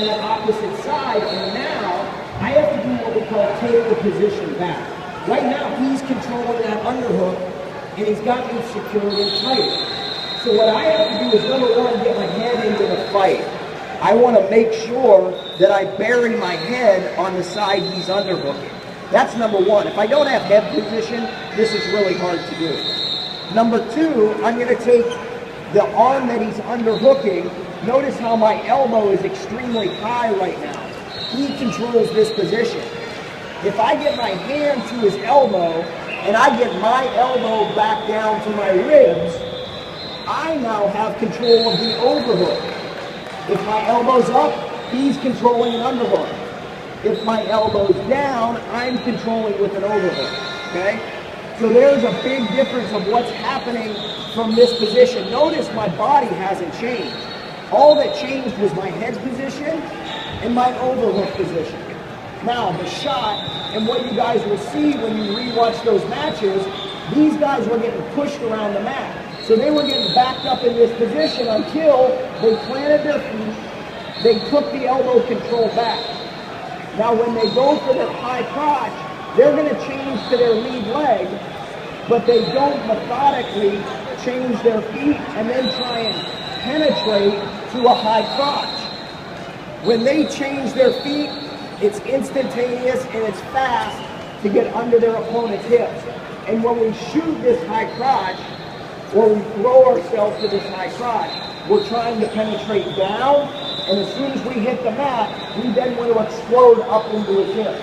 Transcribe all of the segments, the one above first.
that opposite side, and now I have to do what we call take the position back. Right now, he's controlling that underhook, and he's got me secured and tight. So what I have to do is, number one, get my head into the fight. I want to make sure that I bury my head on the side he's underhooking. That's number one. If I don't have head position, this is really hard to do. Number two, I'm going to take the arm that he's underhooking. Notice how my elbow is extremely high right now. He controls this position. If I get my hand to his elbow and I get my elbow back down to my ribs, I now have control of the overhook. If my elbow's up, he's controlling an underhook. If my elbow's down, I'm controlling with an overhook, okay? So there's a big difference of what's happening from this position. Notice my body hasn't changed. All that changed was my head position and my overhook position. Now, the shot, and what you guys will see when you rewatch those matches, these guys were getting pushed around the mat. So they were getting backed up in this position until they planted their feet, they took the elbow control back. Now when they go for their high crotch, they're going to change to their lead leg, but they don't methodically change their feet and then try and penetrate to a high crotch. When they change their feet, it's instantaneous and it's fast to get under their opponent's hips. And when we shoot this high crotch, or we throw ourselves to this high crotch, we're trying to penetrate down, and as soon as we hit the mat, we then want to explode up into his hip.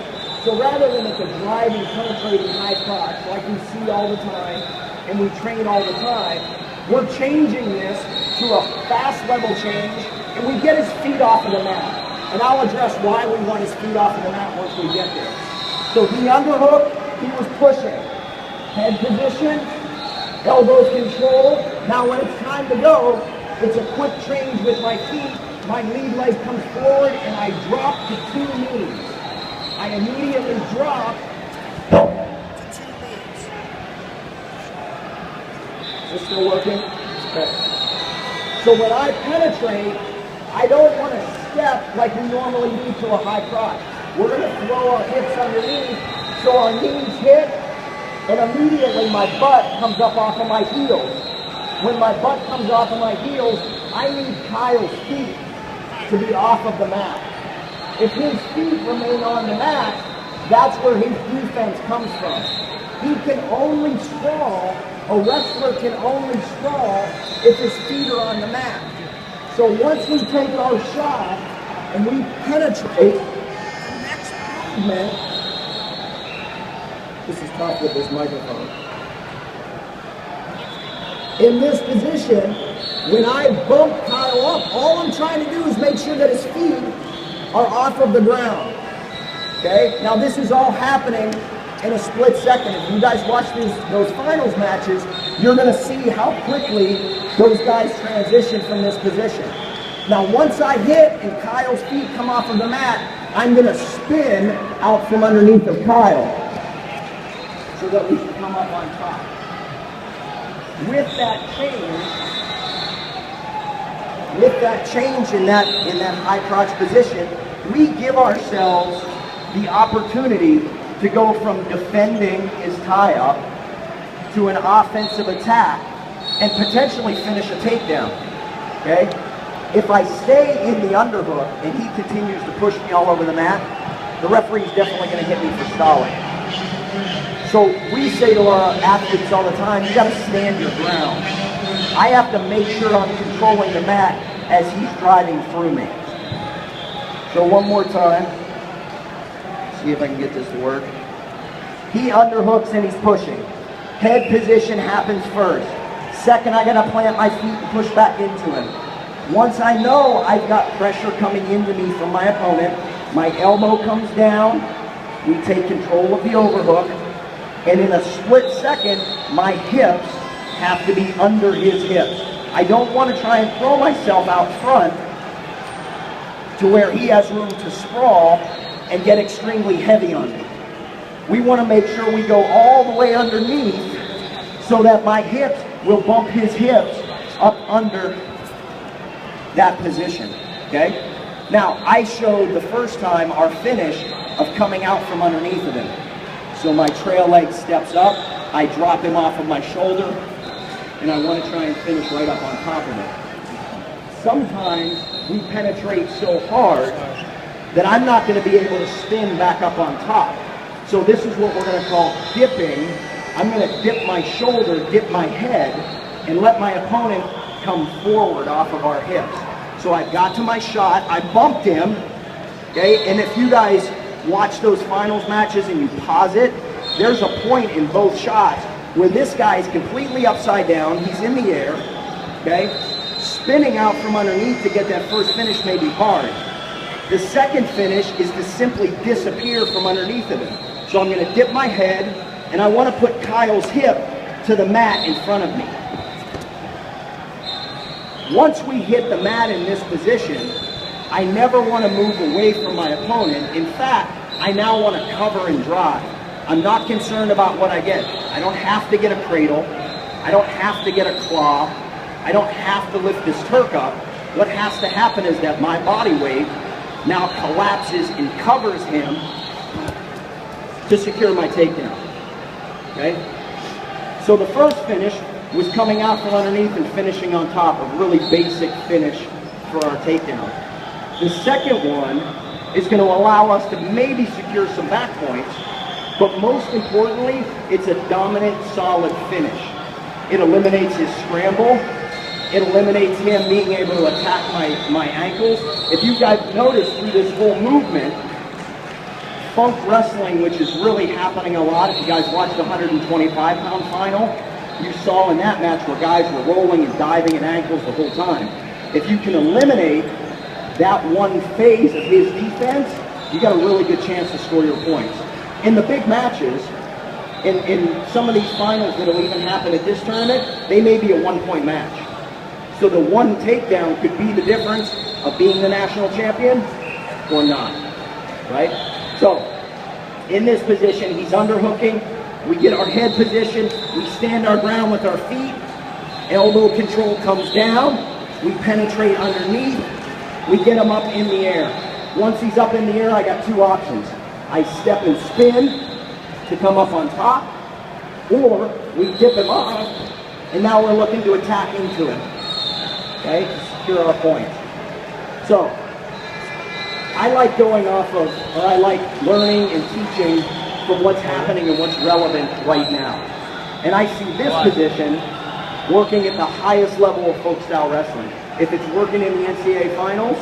So rather than it's a driving, penetrating high crotch, like we see all the time, and we train all the time, we're changing this to a fast level change, and we get his feet off of the mat. And I'll address why we want his feet off of the mat once we get there. So he underhooked, he was pushing. Head position, elbows control. Now when it's time to go, it's a quick change with my feet. My lead leg comes forward and I drop to 2 knees. I immediately drop to 2 knees. Is this still working? Okay. So when I penetrate, I don't want to step like we normally do to a high crotch. We're going to throw our hips underneath so our knees hit, and immediately my butt comes up off of my heels. When my butt comes off of my heels, I need Kyle's feet to be off of the mat. If his feet remain on the mat, that's where his defense comes from. He can only sprawl, a wrestler can only sprawl if his feet are on the mat. So once we take our shot and we penetrate, the next movement, this is tough with this microphone. In this position, when I bump Kyle up, all I'm trying to do is make sure that his feet are off of the ground. Okay? Now this is all happening in a split second. If you guys watch those finals matches, you're going to see how quickly those guys transition from this position. Now once I hit and Kyle's feet come off of the mat, I'm going to spin out from underneath of Kyle so that we can come up on top. With that change in that high crotch position, we give ourselves the opportunity to go from defending his tie-up to an offensive attack and potentially finish a takedown, okay? If I stay in the underhook and he continues to push me all over the mat, the referee's definitely going to hit me for stalling. So we say to our athletes all the time, you got to stand your ground. I have to make sure I'm controlling the mat as he's driving through me. So one more time. See if I can get this to work. He underhooks and he's pushing. Head position happens first. Second, I gotta plant my feet and push back into him. Once I know I've got pressure coming into me from my opponent, my elbow comes down, we take control of the overhook, and in a split second, my hips have to be under his hips. I don't want to try and throw myself out front to where he has room to sprawl and get extremely heavy on me. We want to make sure we go all the way underneath so that my hips will bump his hips up under that position, okay? Now, I showed the first time our finish of coming out from underneath of him. So my trail leg steps up, I drop him off of my shoulder, and I want to try and finish right up on top of him. Sometimes we penetrate so hard that I'm not going to be able to spin back up on top. So this is what we're going to call dipping. I'm going to dip my shoulder, dip my head, and let my opponent come forward off of our hips. So I got to my shot, I bumped him, okay? And if you guys watch those finals matches and you pause it, there's a point in both shots where this guy is completely upside down, he's in the air, okay? Spinning out from underneath to get that first finish may be hard. The second finish is to simply disappear from underneath of him. So I'm going to dip my head, and I want to put Kyle's hip to the mat in front of me. Once we hit the mat in this position, I never want to move away from my opponent. In fact, I now want to cover and drive. I'm not concerned about what I get. I don't have to get a cradle. I don't have to get a claw. I don't have to lift this Turk up. What has to happen is that my body weight now collapses and covers him to secure my takedown. Okay? So the first finish was coming out from underneath and finishing on top, a really basic finish for our takedown. The second one is going to allow us to maybe secure some back points, but most importantly, it's a dominant, solid finish. It eliminates his scramble. It eliminates him being able to attack my ankles. If you guys notice through this whole movement, funk wrestling, which is really happening a lot, if you guys watched the 125-pound final, you saw in that match where guys were rolling and diving at ankles the whole time. If you can eliminate that one phase of his defense, you got a really good chance to score your points. In the big matches, in some of these finals that will even happen at this tournament, they may be a one-point match. So the one takedown could be the difference of being the national champion or not, right? So in this position, he's underhooking. We get our head position, we stand our ground with our feet, elbow control comes down, we penetrate underneath, we get him up in the air. Once he's up in the air, I got two options. I step and spin to come up on top, or we dip him off, and now we're looking to attack into him, okay, to secure our points. So, I like going off of, or I like learning and teaching from what's happening and what's relevant right now. And I see this position working at the highest level of folk style wrestling. If it's working in the NCAA finals,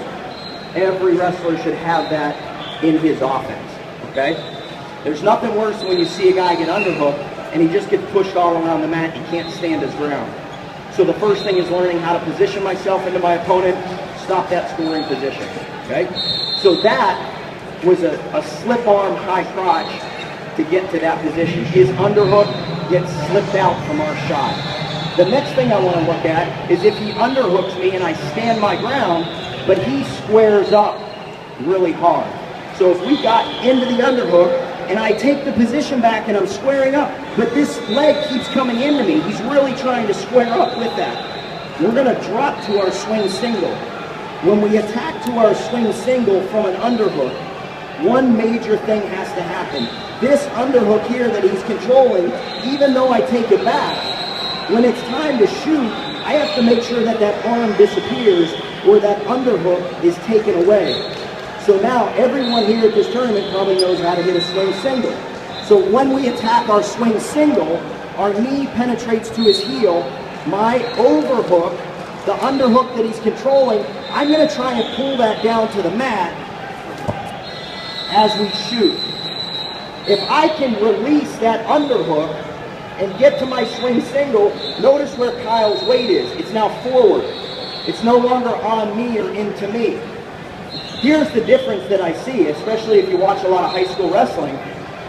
every wrestler should have that in his offense, okay? There's nothing worse than when you see a guy get underhooked and he just gets pushed all around the mat, he can't stand his ground. So the first thing is learning how to position myself into my opponent, stop that scoring position, okay? So that was a slip arm high crotch to get to that position. His underhook gets slipped out from our shot. The next thing I want to look at is if he underhooks me and I stand my ground, but he squares up really hard. So if we got into the underhook and I take the position back and I'm squaring up, but this leg keeps coming into me, he's really trying to square up with that. We're going to drop to our swing single. When we attack to our swing single from an underhook, one major thing has to happen. This underhook here that he's controlling, even though I take it back, when it's time to shoot, I have to make sure that that arm disappears or that underhook is taken away. So now everyone here at this tournament probably knows how to hit a swing single. So when we attack our swing single, our knee penetrates to his heel, my overhook, the underhook that he's controlling, I'm going to try and pull that down to the mat as we shoot. If I can release that underhook and get to my swing single, notice where Kyle's weight is. It's now forward. It's no longer on me or into me. Here's the difference that I see, especially if you watch a lot of high school wrestling.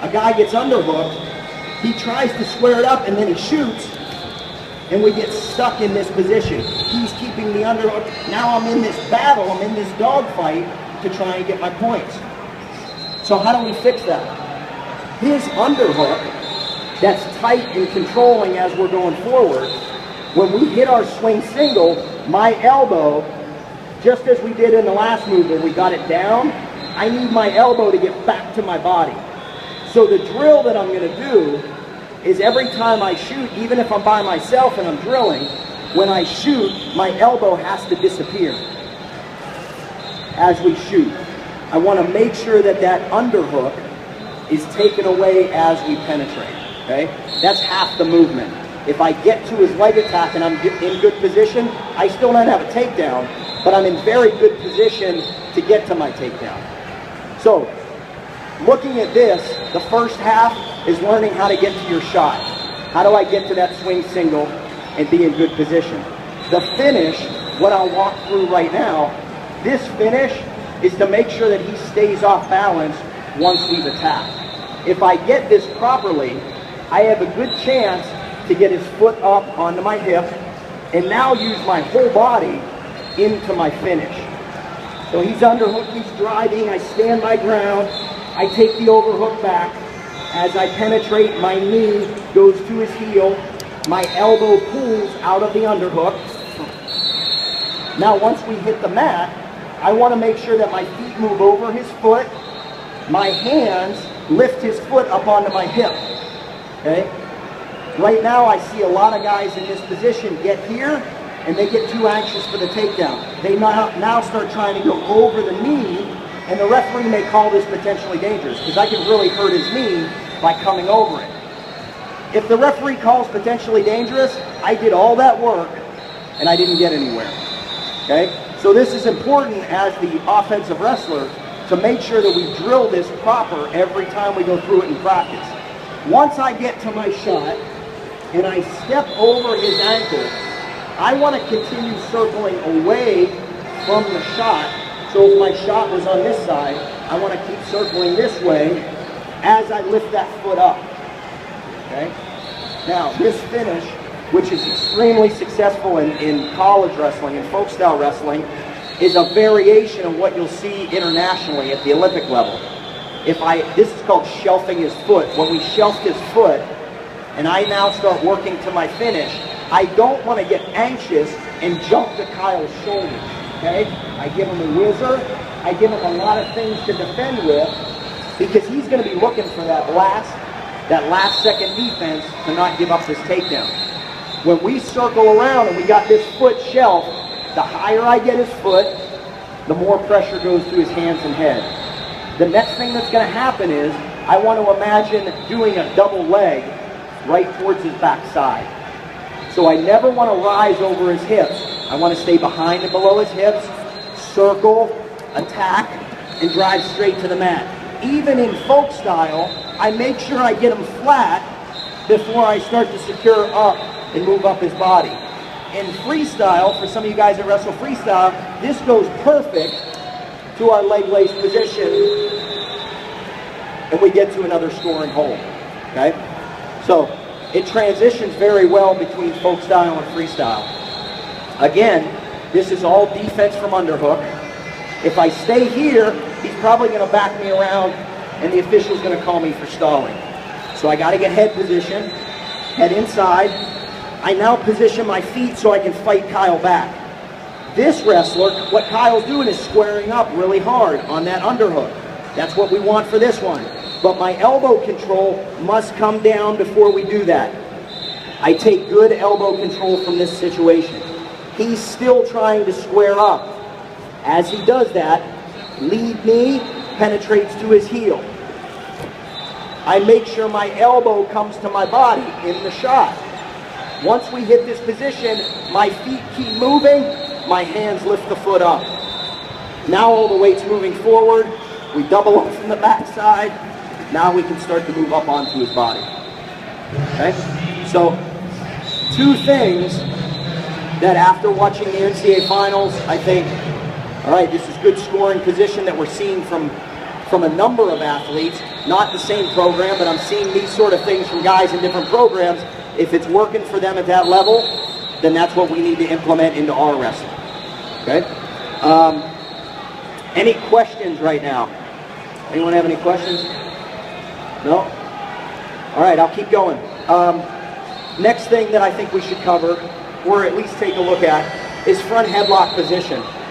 A guy gets underhooked, he tries to square it up and then he shoots, and we get stuck in this position. He's keeping the underhook. Now I'm in this battle, I'm in this dogfight to try and get my points. So how do we fix that? His underhook, that's tight and controlling as we're going forward, when we hit our swing single, my elbow just as we did in the last move when we got it down, I need my elbow to get back to my body. So the drill that I'm going to do is every time I shoot, even if I'm by myself and I'm drilling, when I shoot, my elbow has to disappear as we shoot. I want to make sure that that underhook is taken away as we penetrate, okay? That's half the movement. If I get to his leg attack and I'm in good position, I still don't have a takedown, but I'm in very good position to get to my takedown. So, looking at this, the first half is learning how to get to your shot. How do I get to that swing single and be in good position? The finish, what I'll walk through right now, this finish is to make sure that he stays off balance once we've attacked. If I get this properly, I have a good chance to get his foot up onto my hip and now use my whole body into my finish. So he's underhooked, he's driving, I stand my ground, I take the overhook back. As I penetrate, my knee goes to his heel, my elbow pulls out of the underhook. Now once we hit the mat, I want to make sure that my feet move over his foot, my hands lift his foot up onto my hip, okay? Right now I see a lot of guys in this position get here and they get too anxious for the takedown. They now start trying to go over the knee, and the referee may call this potentially dangerous because I can really hurt his knee by coming over it. If the referee calls potentially dangerous, I did all that work and I didn't get anywhere, okay? So this is important as the offensive wrestler to make sure that we drill this proper every time we go through it in practice. Once I get to my shot and I step over his ankle, I want to continue circling away from the shot. So if my shot was on this side, I want to keep circling this way as I lift that foot up, okay? Now this finish, which is extremely successful in college wrestling and folk style wrestling, is a variation of what you'll see internationally at the Olympic level. This is called shelving his foot. When we shelf his foot, and I now start working to my finish, I don't want to get anxious and jump to Kyle's shoulders, okay? I give him a whizzer, I give him a lot of things to defend with, because he's going to be looking for that last second defense to not give up this takedown. When we circle around and we got this foot shelved, the higher I get his foot, the more pressure goes to his hands and head. The next thing that's going to happen is, I want to imagine doing a double leg right towards his backside. So I never want to rise over his hips. I want to stay behind and below his hips, circle, attack, and drive straight to the mat. Even in folk style, I make sure I get him flat before I start to secure up and move up his body. In freestyle, for some of you guys that wrestle freestyle, this goes perfect to our leg lace position, and we get to another scoring hold, okay? So it transitions very well between folk style and freestyle. Again, this is all defense from underhook. If I stay here, he's probably going to back me around, and the official's going to call me for stalling. So I got to get head position, head inside. I now position my feet so I can fight Kyle back. This wrestler, what Kyle's doing is squaring up really hard on that underhook. That's what we want for this one. But my elbow control must come down before we do that. I take good elbow control from this situation. He's still trying to square up. As he does that, lead knee penetrates to his heel. I make sure my elbow comes to my body in the shot. Once we hit this position, my feet keep moving, my hands lift the foot up. Now all the weight's moving forward, we double up from the backside, now we can start to move up onto his body. Okay? So, two things that after watching the NCAA finals, I think, all right, this is good scoring position that we're seeing from a number of athletes, not the same program, but I'm seeing these sort of things from guys in different programs. If it's working for them at that level, then that's what we need to implement into our wrestling. Okay? Any questions right now? Anyone have any questions? No? All right, I'll keep going. Next thing that I think we should cover, or at least take a look at, is front headlock position.